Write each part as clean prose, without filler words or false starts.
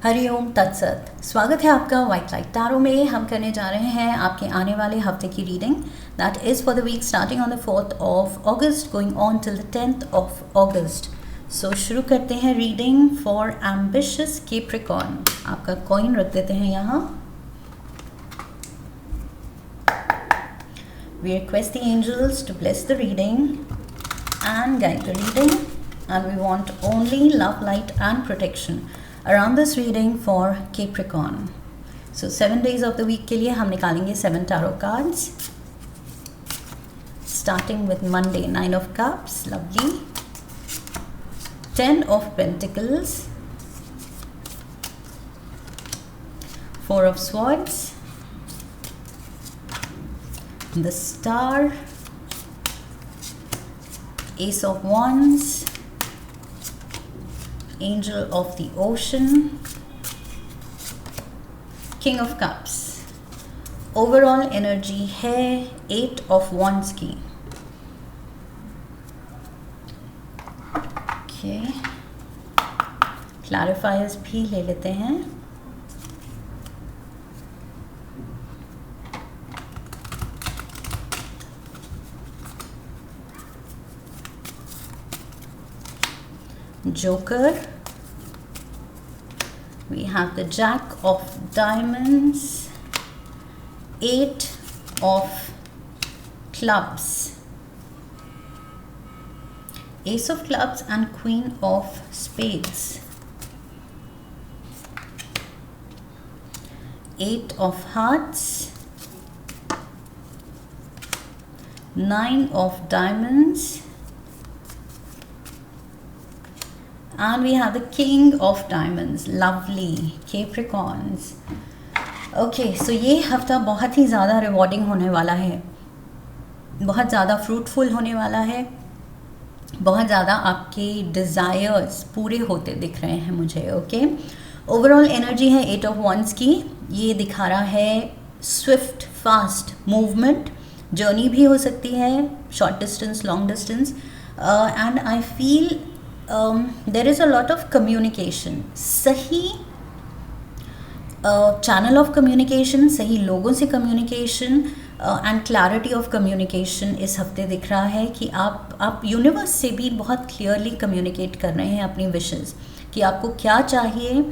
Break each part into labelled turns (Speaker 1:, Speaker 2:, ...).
Speaker 1: हरिओम तत्सत। स्वागत है आपका वाइट लाइट टैरो में। हम करने जा रहे हैं आपके आने वाले हफ्ते की reading that is for the week starting on the 4th of August going on till the 10th of August। So शुरू करते हैं रीडिंग फॉर एम्बिशियस कैप्रिकॉर्न। आपका कॉइन रख देते हैं यहाँ। We request the angels to bless the reading and guide the reading, and we want only love, light and protection around this reading for Capricorn. So 7 days of the week के लिए हम निकालेंगे 7 tarot cards, starting with Monday 9 of Cups, lovely, 10 of Pentacles, 4 of Swords, the Star, Ace of Wands, Angel of the Ocean, King of Cups। Overall energy है 8 of Wands की। Okay, क्लैरिफायर्स भी ले लेते हैं। Joker, we have the Jack of Diamonds, 8 of Clubs, Ace of Clubs and Queen of Spades, 8 of Hearts, 9 of Diamonds, and we have the King of Diamonds, lovely Capricorns। Okay, so ये हफ्ता बहुत ही ज़्यादा rewarding होने वाला है, बहुत ज़्यादा fruitful होने वाला है, बहुत ज़्यादा आपके डिज़ायर्स पूरे होते दिख रहे हैं मुझे। ओके, ओवरऑल एनर्जी है 8 of Wands की। ये दिखा रहा है स्विफ्ट फास्ट मूवमेंट, जर्नी भी हो सकती है, short distance, long distance, and I feel there is a lot of communication, सही चैनल ऑफ कम्युनिकेशन, सही लोगों से communication and clarity of communication इस हफ्ते दिख रहा है कि आप यूनिवर्स से भी बहुत क्लियरली कम्युनिकेट कर रहे हैं अपनी विशेस कि आपको क्या चाहिए,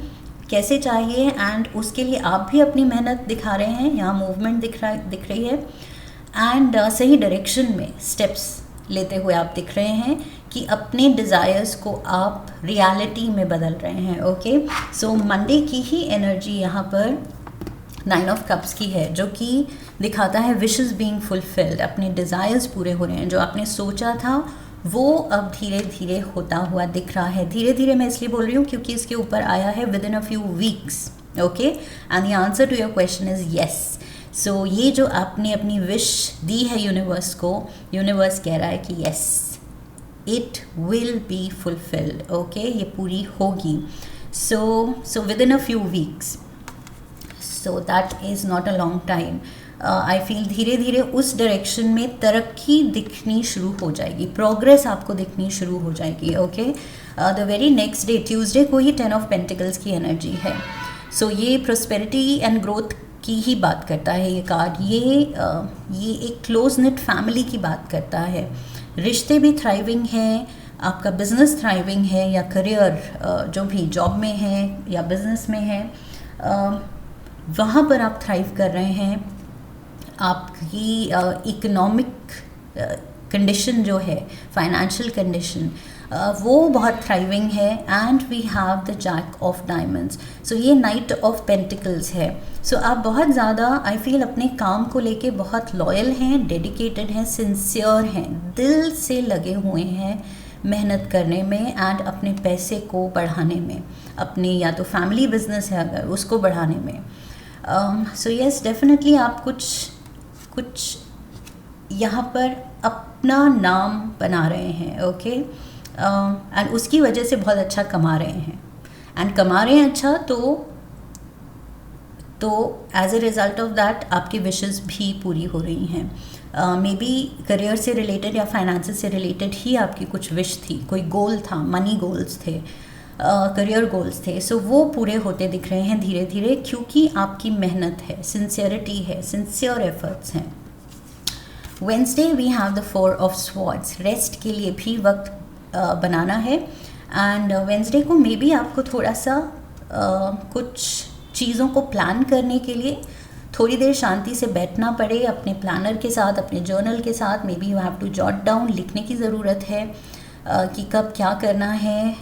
Speaker 1: कैसे चाहिए, एंड उसके लिए आप भी अपनी मेहनत दिखा रहे हैं। यहाँ मूवमेंट दिख रही है एंड सही डायरेक्शन में स्टेप्स लेते हुए आप दिख रहे हैं कि अपने डिज़ायर्स को आप रियलिटी में बदल रहे हैं। ओके, सो मंडे की ही एनर्जी यहाँ पर 9 of Cups की है, जो कि दिखाता है विशेस बीइंग फुलफिल्ड, अपने डिज़ायर्स पूरे हो रहे हैं। जो आपने सोचा था वो अब धीरे धीरे होता हुआ दिख रहा है। धीरे धीरे मैं इसलिए बोल रही हूँ क्योंकि इसके ऊपर आया है within a few weeks. Okay, and the answer to your question is yes. So ये जो आपने अपनी विश दी है यूनिवर्स को, यूनिवर्स कह रहा है कि yes, it will be fulfilled. Okay, ये पूरी होगी। So with in a few weeks, so that is not a long time. I feel धीरे धीरे उस डायरेक्शन में तरक्की दिखनी शुरू हो जाएगी, प्रोग्रेस आपको दिखनी शुरू हो जाएगी। Okay, the very next day Tuesday को ही 10 of Pentacles की एनर्जी है। सो ये प्रोस्पेरिटी एंड ग्रोथ की ही बात करता है ये कार्ड। ये एक क्लोज नेट फैमिली की बात करता है। रिश्ते भी थ्राइविंग हैं, आपका बिजनेस थ्राइविंग है, या करियर जो भी जॉब में है या बिजनेस में है, वहाँ पर आप थ्राइव कर रहे हैं। आपकी इकोनॉमिक कंडीशन जो है, फाइनेंशियल कंडीशन, वो बहुत थ्राइविंग है। And we have the jack of diamonds. So ये नाइट ऑफ पेंटिकल्स है। सो आप बहुत ज़्यादा आई फील अपने काम को लेके बहुत लॉयल हैं, डेडिकेटेड हैं, सिंसियर हैं, दिल से लगे हुए हैं मेहनत करने में एंड अपने पैसे को बढ़ाने में, अपने या तो फैमिली बिजनेस है अगर उसको बढ़ाने में। सो येस, डेफिनेटली आप कुछ यहाँ पर अपना नाम बना रहे हैं। ओके, एंड उसकी वजह से बहुत अच्छा कमा रहे हैं, एंड कमा रहे हैं अच्छा, तो as a result of that आपकी विशेस भी पूरी हो रही हैं। मे बी करियर से रिलेटेड या फाइनेंस से रिलेटेड ही आपकी कुछ विश थी, कोई गोल था, मनी गोल्स थे, करियर गोल्स थे, सो वो पूरे होते दिख रहे हैं धीरे धीरे, क्योंकि आपकी मेहनत है, सिंसियरिटी है, सिंसियर एफर्ट्स हैं। Wednesday we have the 4 of swords, rest के लिए भी वक्त बनाना है। एंड वेंसडे को मे बी आपको थोड़ा सा कुछ चीज़ों को प्लान करने के लिए थोड़ी देर शांति से बैठना पड़े अपने प्लानर के साथ, अपने जर्नल के साथ। Maybe you have to jot down, लिखने की ज़रूरत है कि कब क्या करना है,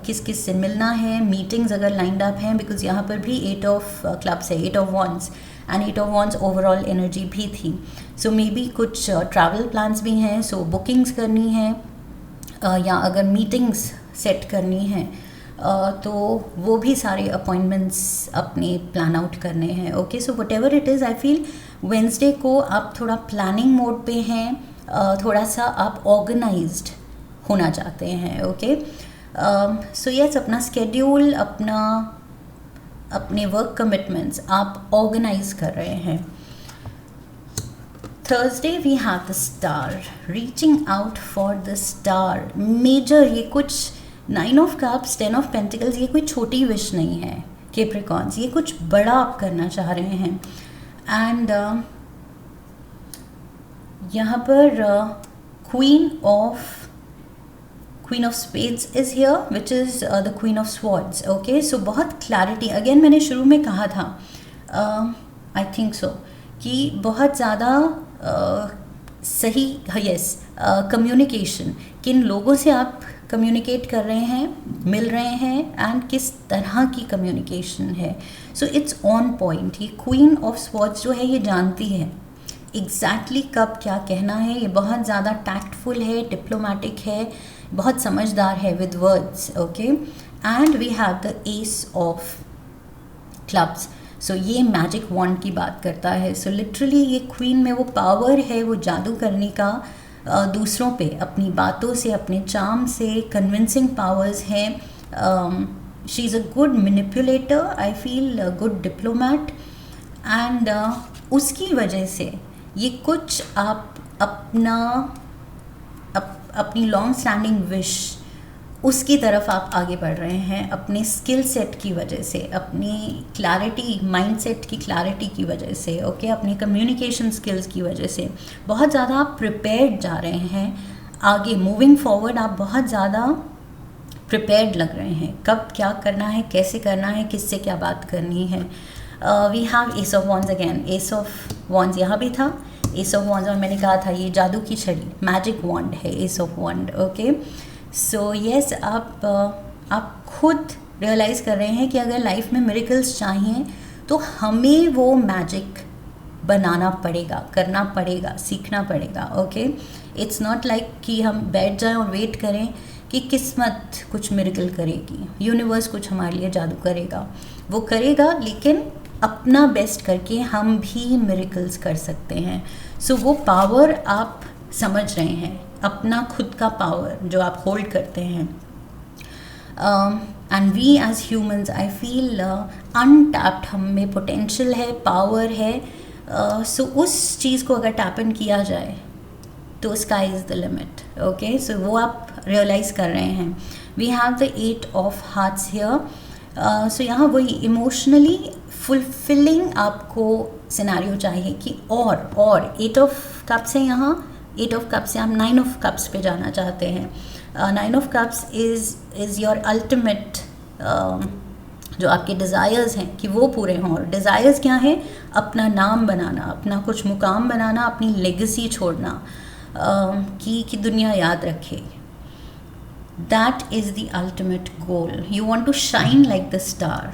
Speaker 1: किस किस से मिलना है, मीटिंग्स अगर लाइंड अप हैं, बिकॉज यहाँ पर भी 8 ऑफ क्लब्स है, 8 of wands, and 8 of wands overall energy भी थी। सो मे बी कुछ ट्रैवल प्लान्स भी हैं, सो बुकिंग्स करनी है या अगर मीटिंग्स सेट करनी है तो वो भी सारे अपॉइंटमेंट्स अपने प्लान आउट करने हैं। Okay, so what ever it is, I feel Wednesday को आप थोड़ा प्लानिंग मोड पे हैं, थोड़ा सा आप ऑर्गेनाइज्ड होना चाहते हैं। ओके, सो यस, अपना स्केड्यूल, अपने वर्क कमिटमेंट्स आप ऑर्गेनाइज कर रहे हैं। Thursday we have the star, reaching out for the star, major, ये कुछ 9 ऑफ कप्स, 10 ऑफ पेंटिकल्स, ये कोई छोटी विश नहीं है कैप्रिकॉर्न्स, ये कुछ बड़ा आप करना चाह रहे हैं। एंड यहाँ पर queen of spades is here, which is the queen of swords. Okay, so बहुत क्लैरिटी, अगेन मैंने शुरू में कहा था, आई थिंक सो, कि बहुत ज़्यादा सही, यस, कम्युनिकेशन, किन लोगों से आप कम्युनिकेट कर रहे हैं, मिल रहे हैं, एंड किस तरह की कम्युनिकेशन है। So it's on point. ये क्वीन ऑफ स्वॉर्ड्स जो है ये जानती है एग्जैक्टली कब क्या कहना है, ये बहुत ज़्यादा टैक्टफुल है, डिप्लोमेटिक है, बहुत समझदार है with words. Okay, and we have the ace of clubs, so ये मैजिक वॉन्ड की बात करता है। सो लिटरली ये क्वीन में वो पावर है, वो जादू करने का, दूसरों पे अपनी बातों से, अपने चार्म से कन्विंसिंग पावर्स हैं। She is a good manipulator, I feel good diplomat, and उसकी वजह से ये कुछ आप अपनी लॉन्ग स्टैंडिंग विश, उसकी तरफ आप आगे बढ़ रहे हैं अपने स्किल सेट की वजह से, अपनी क्लैरिटी, माइंडसेट की क्लैरिटी की वजह से। ओके, अपने कम्युनिकेशन स्किल्स की वजह से बहुत ज़्यादा आप प्रिपेयर्ड जा रहे हैं आगे, मूविंग फॉरवर्ड आप बहुत ज़्यादा प्रिपेयर्ड लग रहे हैं, कब क्या करना है, कैसे करना है, किससे क्या बात करनी है। We have ace of wands again, ace of wands यहाँ भी था, एस ऑफ वॉन्ड्स, और मैंने कहा था ये जादू की छड़ी, मैजिक वॉन्ड है ace of wand. Okay, so yes, आप खुद रियलाइज़ कर रहे हैं कि अगर लाइफ में मिरेकल्स चाहिए तो हमें वो मैजिक बनाना पड़ेगा, करना पड़ेगा, सीखना पड़ेगा। ओके, इट्स नॉट लाइक कि हम बैठ जाएं और वेट करें कि किस्मत कुछ मिरेकल करेगी, यूनिवर्स कुछ हमारे लिए जादू करेगा, वो करेगा, लेकिन अपना बेस्ट करके हम भी मिरेकल्स कर सकते हैं। सो वो पावर आप समझ रहे हैं, अपना खुद का पावर जो आप होल्ड करते हैं। And we as humans, I feel untapped, हम में पोटेंशियल है, पावर है। सो उस चीज़ को अगर टैप इन किया जाए तो sky is the limit. Okay, so वो आप रियलाइज़ कर रहे हैं। We have the 8 of hearts here. So यहाँ वही इमोशनली फुलफिलिंग आपको सिनेरियो चाहिए कि और 8 ऑफ कप्स है यहाँ, 8 ऑफ कप्स से आप 9 ऑफ कप्स पे जाना चाहते हैं। 9 of cups is your ultimate, जो आपके डिज़ायर्स हैं कि वो पूरे हों। और डिज़ायर्स क्या है? अपना नाम बनाना, अपना कुछ मुकाम बनाना, अपनी लेगेसी छोड़ना, कि दुनिया याद रखे। That is the ultimate goal. You want to shine like the star.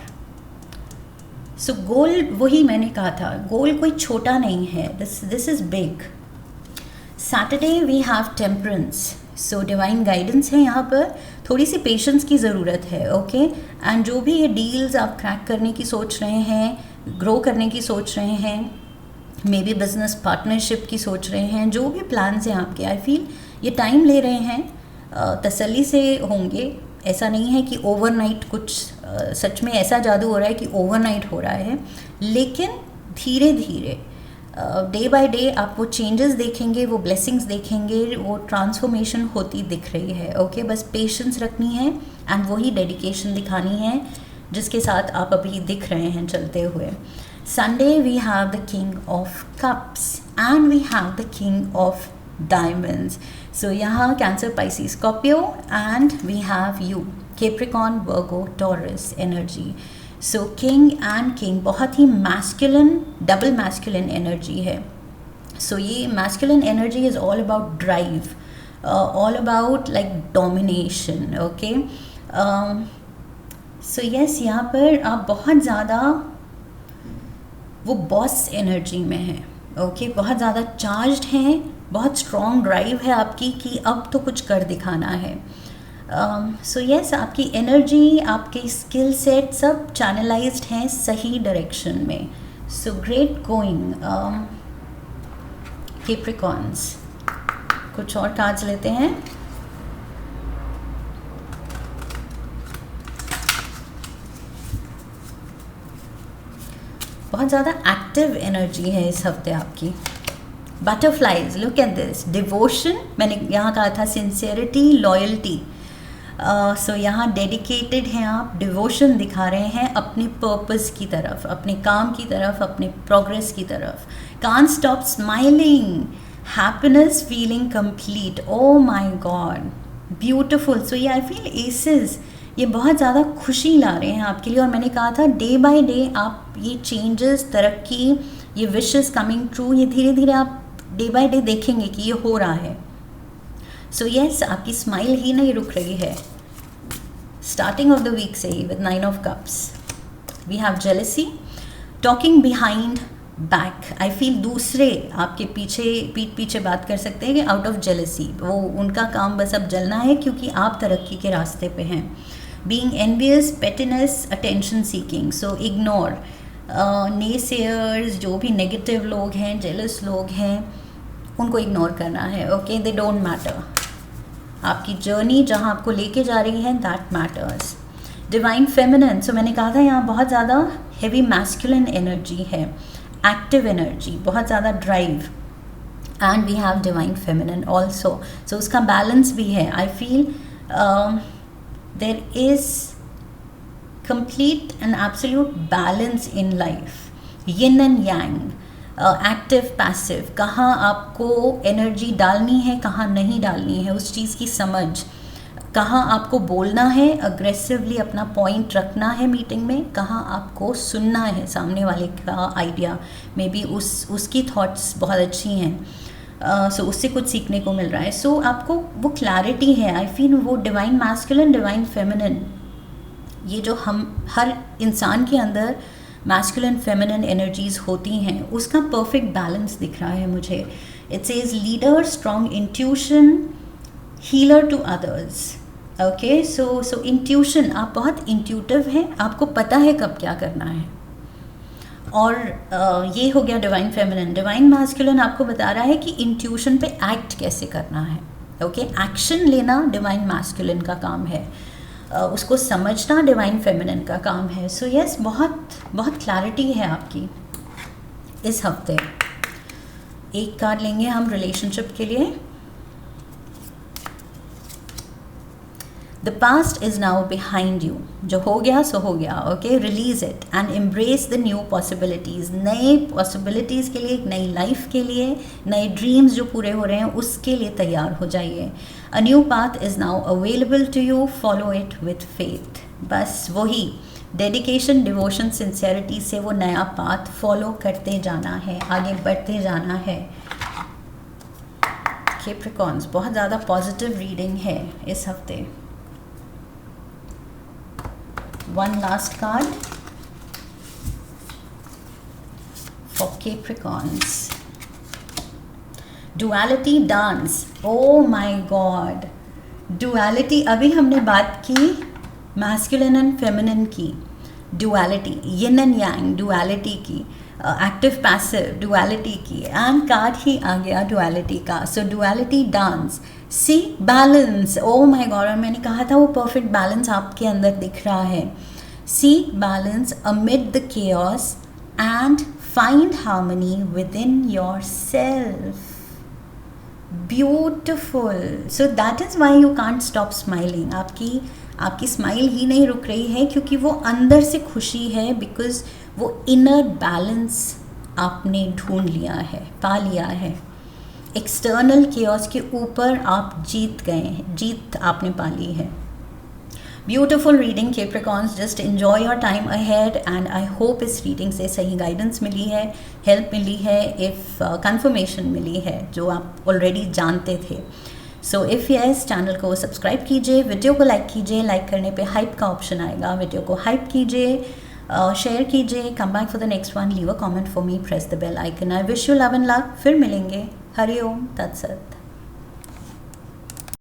Speaker 1: So goal, वही मैंने कहा था, गोल कोई छोटा नहीं है, this is big. Saturday we have temperance, so divine guidance है यहाँ पर, थोड़ी सी पेशेंस की ज़रूरत है। ओके, एंड जो भी ये डील्स आप क्रैक करने की सोच रहे हैं, ग्रो करने की सोच रहे हैं, मे बी बिजनेस पार्टनरशिप की सोच रहे हैं, जो भी प्लान्स हैं आपके, आई फील ये टाइम ले रहे हैं, तसल्ली से होंगे। ऐसा नहीं है कि ओवरनाइट कुछ सच में ऐसा जादू हो रहा है कि ओवरनाइट हो रहा है, लेकिन धीरे धीरे डे बाय डे आप वो चेंजेस देखेंगे, वो ब्लेसिंग्स देखेंगे, वो ट्रांसफॉर्मेशन होती दिख रही है। ओके, बस पेशेंस रखनी है एंड वही डेडिकेशन दिखानी है जिसके साथ आप अभी दिख रहे हैं चलते हुए। Sunday we have the king of cups and we have the king of diamonds. So यहाँ Cancer, Pisces, Scorpio and we have you Capricorn, Virgo, Taurus energy. So king and king बहुत ही मैस्कुलिन, डबल मैस्कुलिन एनर्जी है। So ये masculine energy is all about drive, all about like domination. Okay, so yes, यहाँ पर आप बहुत ज़्यादा वो बॉस एनर्जी में हैं। ओके, बहुत ज़्यादा चार्ज्ड हैं, बहुत स्ट्रॉन्ग ड्राइव है आपकी कि अब तो कुछ कर दिखाना है। सो यस, आपकी एनर्जी, आपके स्किल सेट सब चैनलाइज्ड हैं सही डायरेक्शन में। So great going. कैप्रिकॉर्न्स, कुछ और कार्ड्स लेते हैं। बहुत ज़्यादा एक्टिव एनर्जी है इस हफ्ते आपकी। Butterflies, look at this, devotion, मैंने यहाँ कहा था सिंसियरिटी, लॉयल्टी। सो यहाँ डेडिकेटेड हैं आप, डिवोशन दिखा रहे हैं अपने पर्पस की तरफ, अपने काम की तरफ, अपने प्रोग्रेस की तरफ। Can't stop smiling, happiness feeling complete. Oh my god, beautiful. So ये आई फील एसेस ये बहुत ज़्यादा खुशी ला रहे हैं आपके लिए। और मैंने कहा था डे बाय डे आप ये चेंजेस, तरक्की, ये विशेस कमिंग ट्रू, ये धीरे धीरे आप डे बाय डे देखेंगे कि ये हो रहा है। सो यस, आपकी स्माइल ही नहीं रुक रही है स्टार्टिंग ऑफ द वीक से ही with 9 of cups. We have jealousy, talking behind back. I feel दूसरे आपके पीछे, पीठ पीछे बात कर सकते हैं कि आउट ऑफ जेलसी, वो उनका काम बस अब जलना है क्योंकि आप तरक्की के रास्ते पे हैं। Being envious, पेटिनेस, attention seeking, so ignore naysayers, जो भी नेगेटिव लोग हैं, जेलस लोग हैं, उनको इग्नोर करना है। Okay, they don't matter. आपकी जर्नी जहाँ आपको लेके जा रही है that matters. Divine feminine, so मैंने कहा था यहाँ बहुत ज़्यादा हेवी मैस्कुलिन एनर्जी है, एक्टिव एनर्जी, बहुत ज़्यादा drive, and we have divine feminine also. So उसका बैलेंस भी है। I feel there is complete and absolute balance in life, yin and yang, active, passive, कहाँ आपको एनर्जी डालनी है, कहाँ नहीं डालनी है, उस चीज़ की समझ, कहाँ आपको बोलना है, अग्रेसिवली अपना पॉइंट रखना है मीटिंग में, कहाँ आपको सुनना है सामने वाले का आइडिया, मे बी उसकी थॉट्स बहुत अच्छी हैं, सो उससे कुछ सीखने को मिल रहा है। सो आपको वो क्लैरिटी है। आई फील वो डिवाइन मैस्कुलिन, डिवाइन फेमिनिन, ये जो हम हर इंसान के अंदर मैस्कुलिन फेमिनिन एनर्जीज होती हैं, उसका परफेक्ट बैलेंस दिख रहा है मुझे। It says leader, strong intuition, healer to others. Okay, so intuition, आप बहुत इंट्यूटिव हैं, आपको पता है कब क्या करना है। और ये हो गया डिवाइन फेमिनिन। डिवाइन मैस्कुलिन आपको बता रहा है कि इंट्यूशन पे एक्ट कैसे करना है। ओके, एक्शन लेना डिवाइन मैस्कुलिन का काम है, उसको समझना डिवाइन फेमिनिन का काम है। सो यस, बहुत बहुत क्लैरिटी है आपकी इस हफ्ते। एक कार्ड लेंगे हम रिलेशनशिप के लिए। The past is now behind you, जो हो गया सो हो गया। Okay, release it and embrace the new possibilities. नए पॉसिबिलिटीज़ के लिए, एक नई लाइफ के लिए, नए ड्रीम्स जो पूरे हो रहे हैं उसके लिए तैयार हो जाइए। A new path is now available to you, follow it with faith. बस वही डेडिकेशन, डिवोशन, सिंसियरिटी से वो नया पाथ फॉलो करते जाना है, आगे बढ़ते जाना है। कैप्रिकॉर्न्स, बहुत ज़्यादा पॉजिटिव रीडिंग है इस हफ्ते। One last card for Capricorns. Duality dance. Oh my God. Duality, अभी हमने बात की मैस्कुलिन एंड फेमिनिन की, duality, yin and yang duality की, एक्टिव पैसिव डुअलिटी की, एंड कार्ड ही आ गया डुअलिटी का। So duality dance, see balance. Oh my god, और मैंने कहा था वो परफेक्ट बैलेंस आपके अंदर दिख रहा है। See balance amid the chaos and find harmony within yourself. Beautiful. So that is why you can't stop smiling. आपकी स्माइल ही नहीं रुक रही है क्योंकि वो अंदर से खुशी है, बिकॉज वो इनर बैलेंस आपने ढूंढ लिया है, पा लिया है. एक्सटर्नल केओस के ऊपर आप जीत गए हैं, जीत आपने पा ली है. Beautiful reading Capricorns. Just enjoy your time ahead and I hope इस रीडिंग से सही गाइडेंस मिली है, हेल्प मिली है, इफ़ कंफर्मेशन मिली है जो आप ऑलरेडी जानते थे. सो इफ़ यस, चैनल को सब्सक्राइब कीजिए, वीडियो को लाइक कीजिए. लाइक करने पे हाइप का ऑप्शन आएगा, वीडियो को हाइप कीजिए, शेयर कीजिए. Come back for the next one, leave a comment for me, press the bell icon. I wish you love and luck. फिर मिलेंगे. हरि ओम तत्सत.